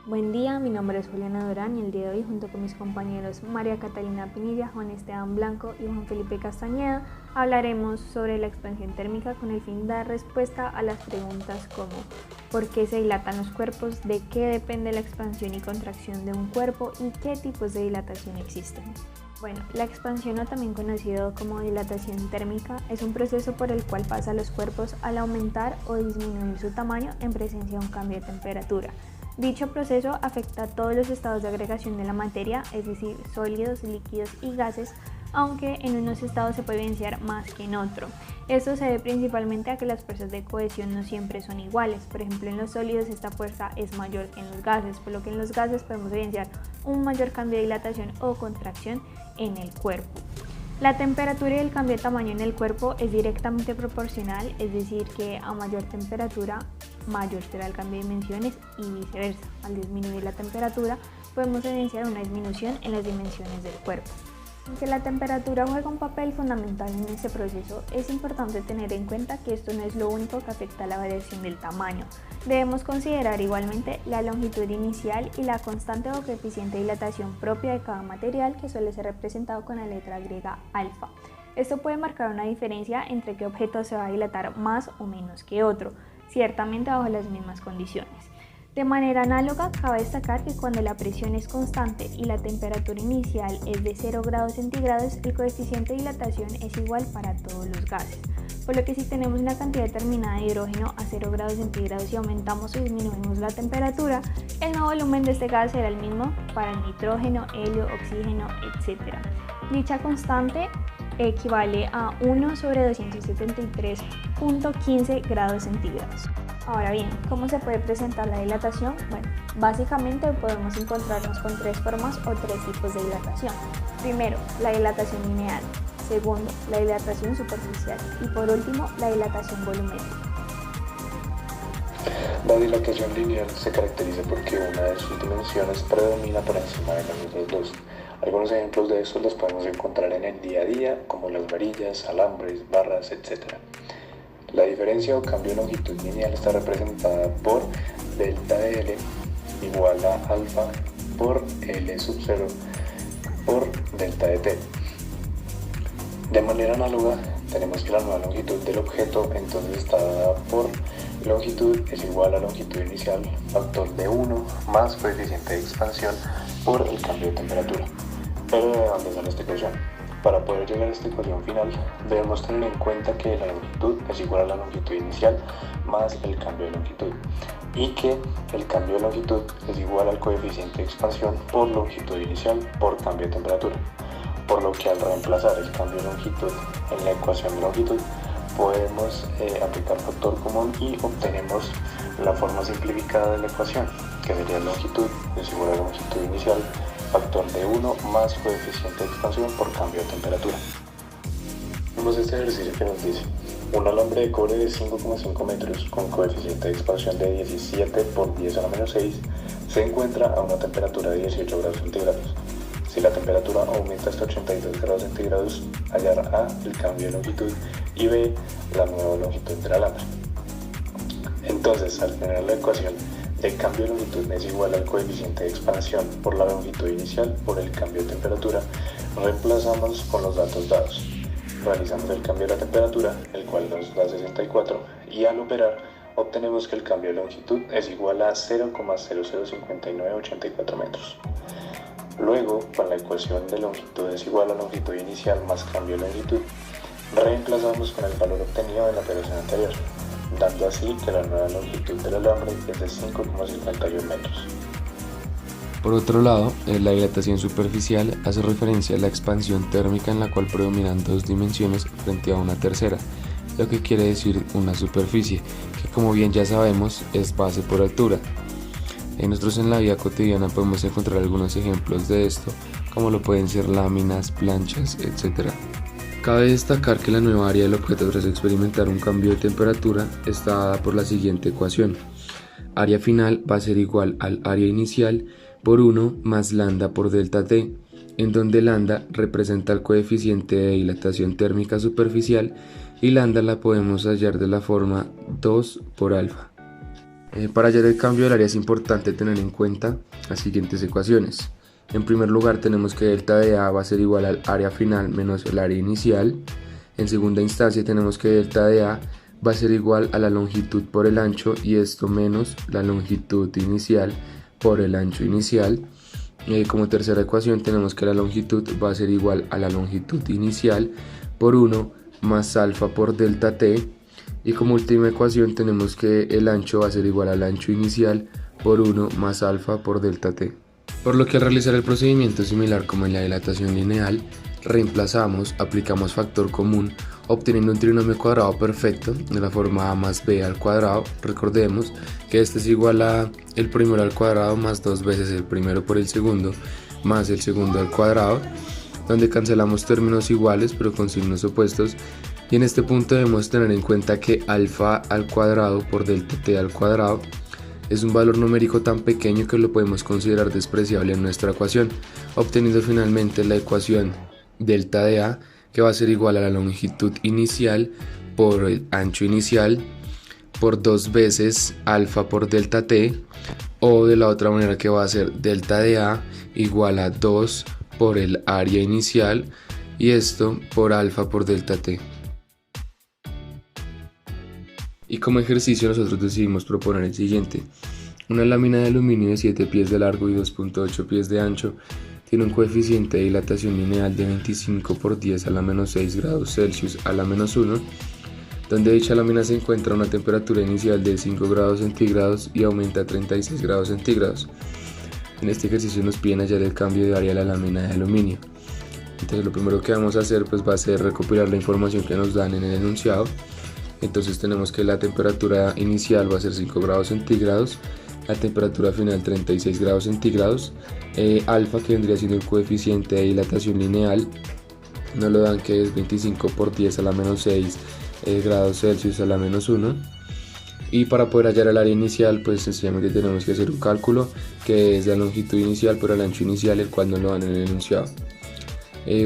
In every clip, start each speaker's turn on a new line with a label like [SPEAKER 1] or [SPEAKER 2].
[SPEAKER 1] Buen día, mi nombre es Juliana Durán y el día de hoy junto con mis compañeros María Catalina Pinilla, Juan Esteban Blanco y Juan Felipe Castañeda hablaremos sobre la expansión térmica con el fin de dar respuesta a las preguntas como ¿por qué se dilatan los cuerpos?, ¿de qué depende la expansión y contracción de un cuerpo? ¿Y qué tipos de dilatación existen? Bueno, la expansión, o también conocido como dilatación térmica, es un proceso por el cual pasan los cuerpos al aumentar o disminuir su tamaño en presencia de un cambio de temperatura. Dicho proceso afecta a todos los estados de agregación de la materia, es decir, sólidos, líquidos y gases, aunque en unos estados se puede evidenciar más que en otro. Esto se debe principalmente a que las fuerzas de cohesión no siempre son iguales. Por ejemplo, en los sólidos esta fuerza es mayor que en los gases, por lo que en los gases podemos evidenciar un mayor cambio de dilatación o contracción en el cuerpo. La temperatura y el cambio de tamaño en el cuerpo es directamente proporcional, es decir, que a mayor temperatura, mayor será el cambio de dimensiones y viceversa. Al disminuir la temperatura, podemos evidenciar una disminución en las dimensiones del cuerpo. Aunque la temperatura juega un papel fundamental en este proceso, es importante tener en cuenta que esto no es lo único que afecta a la variación del tamaño. Debemos considerar igualmente la longitud inicial y la constante o coeficiente de dilatación propia de cada material, que suele ser representado con la letra griega alfa. Esto puede marcar una diferencia entre qué objeto se va a dilatar más o menos que otro, ciertamente bajo las mismas condiciones. De manera análoga, cabe destacar que cuando la presión es constante y la temperatura inicial es de 0 grados centígrados, el coeficiente de dilatación es igual para todos los gases. Por lo que si tenemos una cantidad determinada de hidrógeno a 0 grados centígrados y aumentamos o disminuimos la temperatura, el nuevo volumen de este gas será el mismo para el nitrógeno, helio, oxígeno, etc. Dicha constante equivale a 1 sobre 273.15 grados centígrados. Ahora bien, ¿cómo se puede presentar la dilatación? Bueno, básicamente podemos encontrarnos con tres formas o tres tipos de dilatación. Primero, la dilatación lineal. Segundo, la dilatación superficial. Y por último, la dilatación volumétrica.
[SPEAKER 2] La dilatación lineal se caracteriza porque una de sus dimensiones predomina por encima de las otras dos. Algunos ejemplos de estos los podemos encontrar en el día a día, como las varillas, alambres, barras, etc. La diferencia o cambio de longitud lineal está representada por delta de L igual a alfa por L sub 0 por delta de T. De manera análoga, tenemos que la nueva longitud del objeto entonces está dada por longitud es igual a longitud inicial, factor de 1 más coeficiente de expansión por el cambio de temperatura. Pero ¿de dónde sale esta ecuación? Para poder llegar a esta ecuación final, debemos tener en cuenta que la longitud es igual a la longitud inicial más el cambio de longitud y que el cambio de longitud es igual al coeficiente de expansión por longitud inicial por cambio de temperatura. Por lo que al reemplazar el cambio de longitud en la ecuación de longitud, podemos aplicar factor común y obtenemos la forma simplificada de la ecuación, que sería longitud es igual a longitud inicial factor de 1 más coeficiente de expansión por cambio de temperatura. Vemos este ejercicio que nos dice: un alambre de cobre de 5,5 metros con coeficiente de expansión de 17 por 10 a la menos 6 se encuentra a una temperatura de 18 grados centígrados. Si la temperatura aumenta hasta 82 grados centígrados, hallar A el cambio de longitud y B la nueva longitud del alambre. Entonces, al tener la ecuación el cambio de longitud es igual al coeficiente de expansión por la longitud inicial por el cambio de temperatura, reemplazamos con los datos dados. Realizamos el cambio de la temperatura, el cual nos da 64, y al operar obtenemos que el cambio de longitud es igual a 0,005984 metros. Luego, con la ecuación de longitud es igual a longitud inicial más cambio de longitud, reemplazamos con el valor obtenido de la operación anterior, dando así que la nueva longitud del alambre es de 5,51 metros.
[SPEAKER 3] Por otro lado, la dilatación superficial hace referencia a la expansión térmica en la cual predominan dos dimensiones frente a una tercera, lo que quiere decir una superficie, que como bien ya sabemos es base por altura. Nosotros en la vida cotidiana podemos encontrar algunos ejemplos de esto, como lo pueden ser láminas, planchas, etc. Cabe destacar que la nueva área del objeto tras experimentar un cambio de temperatura está dada por la siguiente ecuación. Área final va a ser igual al área inicial por 1 más lambda por delta T, en donde lambda representa el coeficiente de dilatación térmica superficial y lambda la podemos hallar de la forma 2 por alfa. Para hallar el cambio del área es importante tener en cuenta las siguientes ecuaciones. En primer lugar tenemos que delta de A va a ser igual al área final menos el área inicial. En segunda instancia tenemos que delta de A va a ser igual a la longitud por el ancho y esto menos la longitud inicial por el ancho inicial. Como tercera ecuación tenemos que la longitud va a ser igual a la longitud inicial por 1 más alfa por delta t. Y como última ecuación tenemos que el ancho va a ser igual al ancho inicial por 1 más alfa por delta t. Por lo que al realizar el procedimiento similar como en la dilatación lineal, reemplazamos, aplicamos factor común, obteniendo un trinomio cuadrado perfecto de la forma a más b al cuadrado. Recordemos que este es igual a el primero al cuadrado más 2 veces el primero por el segundo más el segundo al cuadrado, donde cancelamos términos iguales pero con signos opuestos. Y en este punto debemos tener en cuenta que alfa al cuadrado por delta t al cuadrado es un valor numérico tan pequeño que lo podemos considerar despreciable en nuestra ecuación, obteniendo finalmente la ecuación delta de A, que va a ser igual a la longitud inicial por el ancho inicial por 2 veces alfa por delta t, o de la otra manera que va a ser delta de A igual a 2 por el área inicial y esto por alfa por delta t. Y como ejercicio nosotros decidimos proponer el siguiente. Una lámina de aluminio de 7 pies de largo y 2.8 pies de ancho tiene un coeficiente de dilatación lineal de 25 por 10 a la menos 6 grados Celsius a la menos 1, donde dicha lámina se encuentra a una temperatura inicial de 5 grados centígrados y aumenta a 36 grados centígrados. En este ejercicio nos piden hallar el cambio de área de la lámina de aluminio. Entonces lo primero que vamos a hacer pues va a ser recopilar la información que nos dan en el enunciado. Entonces tenemos que la temperatura inicial va a ser 5 grados centígrados, la temperatura final 36 grados centígrados, alfa, que vendría siendo el coeficiente de dilatación lineal, nos lo dan que es 25 por 10 a la menos 6 grados Celsius a la menos 1. Y para poder hallar el área inicial pues sencillamente tenemos que hacer un cálculo que es la longitud inicial por el ancho inicial, el cual nos lo dan en el enunciado.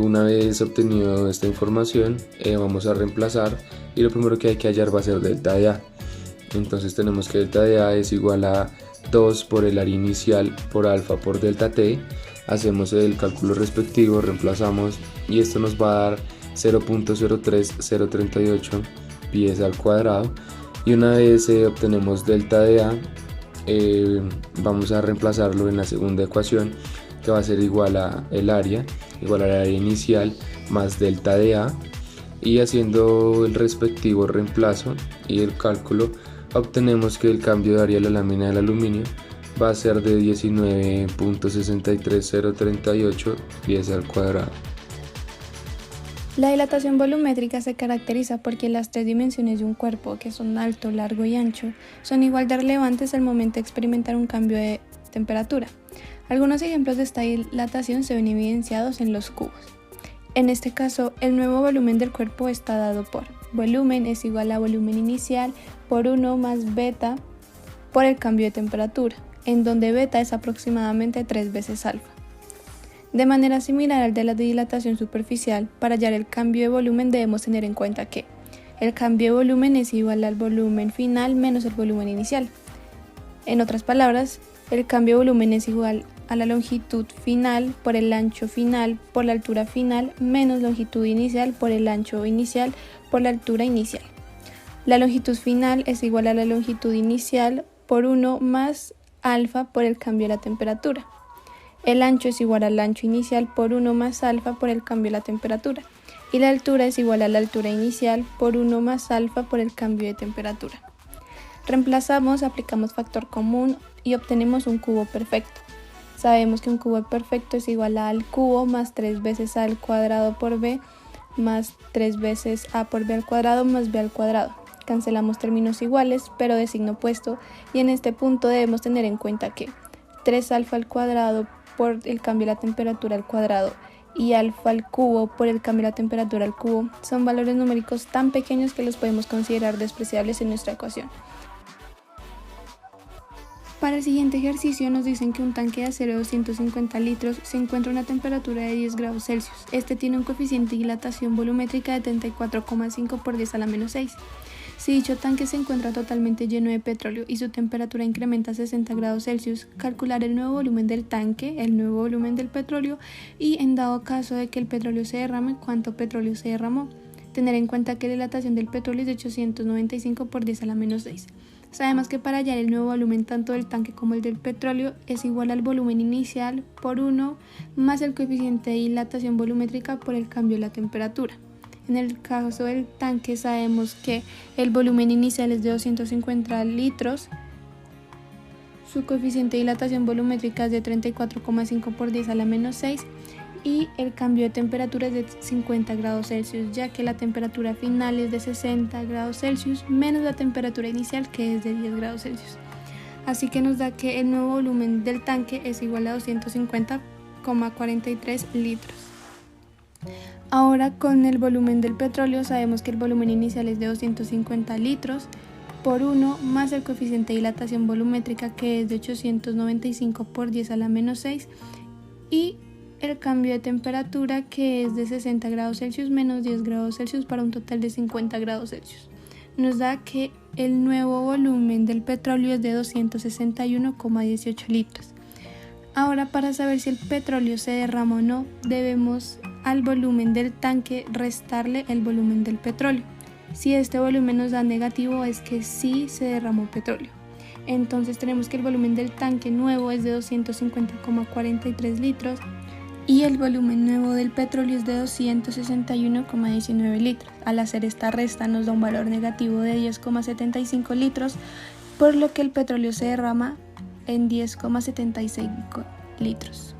[SPEAKER 3] Una vez obtenido esta información vamos a reemplazar y lo primero que hay que hallar va a ser delta de A. Entonces tenemos que delta de A es igual a 2 por el área inicial por alfa por delta t. Hacemos el cálculo respectivo, reemplazamos y esto nos va a dar 0.03038 pies al cuadrado. Y una vez obtenemos delta de A, vamos a reemplazarlo en la segunda ecuación, que va a ser igual a el área, igual al área inicial más delta de A, y haciendo el respectivo reemplazo y el cálculo obtenemos que el cambio de área de la lámina del aluminio va a ser de 19.63038 pies al cuadrado.
[SPEAKER 1] La dilatación volumétrica se caracteriza porque las tres dimensiones de un cuerpo, que son alto, largo y ancho, son igual de relevantes al momento de experimentar un cambio de temperatura. Algunos ejemplos de esta dilatación se ven evidenciados en los cubos. En este caso, el nuevo volumen del cuerpo está dado por volumen es igual a volumen inicial por 1 más beta por el cambio de temperatura, en donde beta es aproximadamente 3 veces alfa. De manera similar al de la dilatación superficial, para hallar el cambio de volumen debemos tener en cuenta que el cambio de volumen es igual al volumen final menos el volumen inicial. En otras palabras, el cambio de volumen es igual a la longitud final por el ancho final por la altura final menos longitud inicial por el ancho inicial por la altura inicial. La longitud final es igual a la longitud inicial por 1 más alfa por el cambio de la temperatura. El ancho es igual al ancho inicial por 1 más alfa por el cambio de la temperatura. Y la altura es igual a la altura inicial por 1 más alfa por el cambio de temperatura. Reemplazamos, aplicamos factor común y obtenemos un cubo perfecto. Sabemos que un cubo perfecto es igual a al cubo más 3 veces a al cuadrado por b más 3 veces a por b al cuadrado más b al cuadrado. Cancelamos términos iguales pero de signo opuesto y en este punto debemos tener en cuenta que 3 alfa al cuadrado por el cambio de la temperatura al cuadrado y alfa al cubo por el cambio de la temperatura al cubo son valores numéricos tan pequeños que los podemos considerar despreciables en nuestra ecuación. Para el siguiente ejercicio nos dicen que un tanque de acero de 250 litros se encuentra a una temperatura de 10 grados Celsius. Este tiene un coeficiente de dilatación volumétrica de 34,5 por 10 a la menos 6.
[SPEAKER 4] Si dicho tanque se encuentra totalmente lleno de petróleo y su temperatura incrementa a 60 grados Celsius, calcular el nuevo volumen del tanque, el nuevo volumen del petróleo y, en dado caso de que el petróleo se derrame, cuánto petróleo se derramó. Tener en cuenta que la dilatación del petróleo es de 895 por 10 a la menos 6. Sabemos que para hallar el nuevo volumen tanto del tanque como el del petróleo es igual al volumen inicial por 1 más el coeficiente de dilatación volumétrica por el cambio de la temperatura. En el caso del tanque sabemos que el volumen inicial es de 250 litros, su coeficiente de dilatación volumétrica es de 34,5 por 10 a la menos 6 y el cambio de temperatura es de 50 grados Celsius, ya que la temperatura final es de 60 grados Celsius menos la temperatura inicial, que es de 10 grados Celsius. Así que nos da que el nuevo volumen del tanque es igual a 250,43 litros. Ahora, con el volumen del petróleo sabemos que el volumen inicial es de 250 litros por 1 más el coeficiente de dilatación volumétrica, que es de 895 por 10 a la menos 6 y el cambio de temperatura, que es de 60 grados Celsius menos 10 grados Celsius para un total de 50 grados Celsius. Nos da que el nuevo volumen del petróleo es de 261,18 litros. Ahora, para saber si el petróleo se derrama o no, debemos al volumen del tanque restarle el volumen del petróleo. Si este volumen nos da negativo, es que sí se derramó petróleo. Entonces tenemos que el volumen del tanque nuevo es de 250,43 litros y el volumen nuevo del petróleo es de 261,19 litros. Al hacer esta resta nos da un valor negativo de 10,75 litros, por lo que el petróleo se derrama en 10,75 litros.